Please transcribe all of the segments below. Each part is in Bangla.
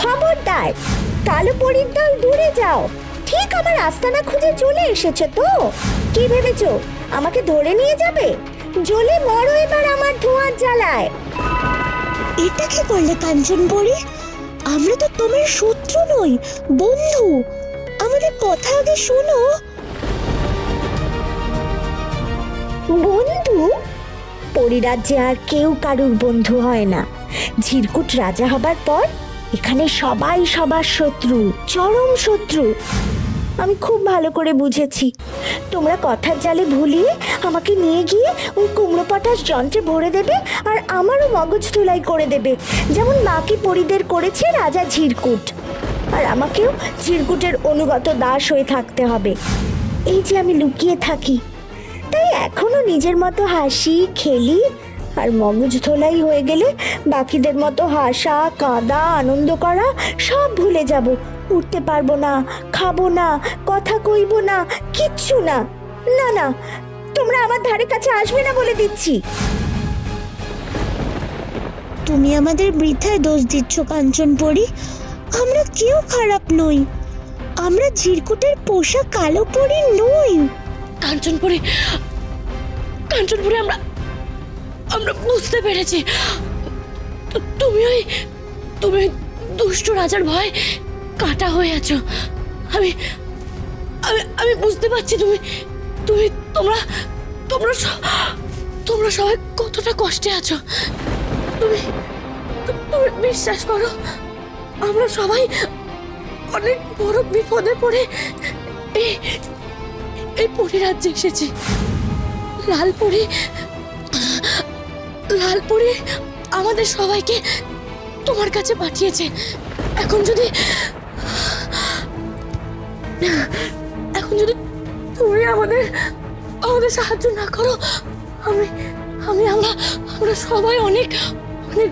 খবরদার, কালো পরীর দল দূরে যাও। ঠিক আমার আস্তানা খুঁজে চলে এসেছে তো? কি ভেবেছো আমাকে ধরে নিয়ে যাবে? জ্বলে মরো এবার আমার ধোঁয়ার জ্বালায়। এটা কি করলে কাঞ্চন পরি? আমরা তো তোমার শত্রু নই, বন্ধু। আমাদের কথা আগে শোনো। বন্ধু? পরিরাজ্যে আর কেউ কারুর বন্ধু হয় না। ঝিরকুট রাজা হবার পর এখানে সবাই সবার শত্রু, চরম শত্রু। আমি খুব ভালো করে বুঝেছি। তোমরা কথার জালে ভুলিয়ে আমাকে নিয়ে গিয়ে ওই কুমড়ো পটাশ যন্ত্রে ভরে দেবে আর আমারও মগজ ধুলাই করে দেবে, যেমন বাকি পরিদের করেছে রাজা ঝিরকুট। আর আমাকেও ঝিরকুটের অনুগত দাস হয়ে থাকতে হবে। এই যে আমি লুকিয়ে থাকি, তাই এখনো নিজের মতো হাসি খেলি, আর মগজ ধোলাই হয়ে গেলে বাকিদের মতো হাসা কাঁদা আনন্দ করা সব ভুলে যাব। উঠতে পারবো না, খাবো না, কথা কইব না, কিচ্ছু না। না না, তোমরা আমার ধারে কাছে আসবে না বলে দিচ্ছি। তুমি আমাদের বৃথায় দোষ দিচ্ছ কাঞ্চন পরি। আমরা কেউ খারাপ নই। আমরা ঝিরকুটের পোষা কালো পরি নই। কাঞ্চনপুরে আমরা আমরা বুঝতে পেরেছি। তুমি ওই দুষ্ট রাজার ভয় কাটা হয়ে আছো। আমি আমি আমি বুঝতে পারছি তোমরা তোমরা তোমরা সবাই কতটা কষ্টে আছো। তুমি তুমি বিশ্বাস করো, আমরা সবাই অনেক বড় বিপদে পড়ে এই পরিরাজ্যে এসেছি। লালপুরি আমাদের সবাইকে তোমার কাছে পাঠিয়েছে। এখন যদি তুমি আমাদের সাহায্য না করো, আমরা সবাই অনেক অনেক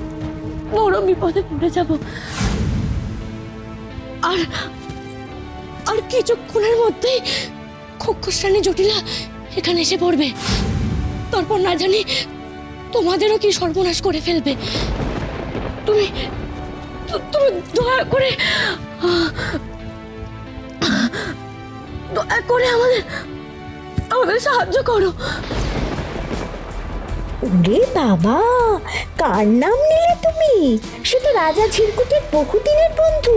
বড় বিপদে পড়ে যাব। আর কিছুক্ষণের মধ্যেই খোক্ষশ্রানী জটিলা এখানে এসে পড়বে। তারপর না জানি তোমাদেরও কি সর্বনাশ করে ফেলবে। তুমি দয়া করে আমাদের সাহায্য করো। ওরে বাবা, কার নাম নিলে তুমি? সে তো রাজা ঝিরকুটের বহুদিনের বন্ধু।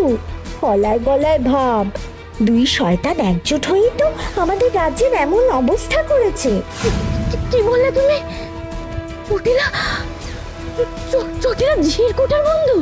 গলায় গলায় ভাব। দুই শয়তান একজোট হয়েই তো আমাদের রাজ্যের এমন অবস্থা করেছে। কি বললে তুমি? জটিলা ঝিরকুটের বন্ধু?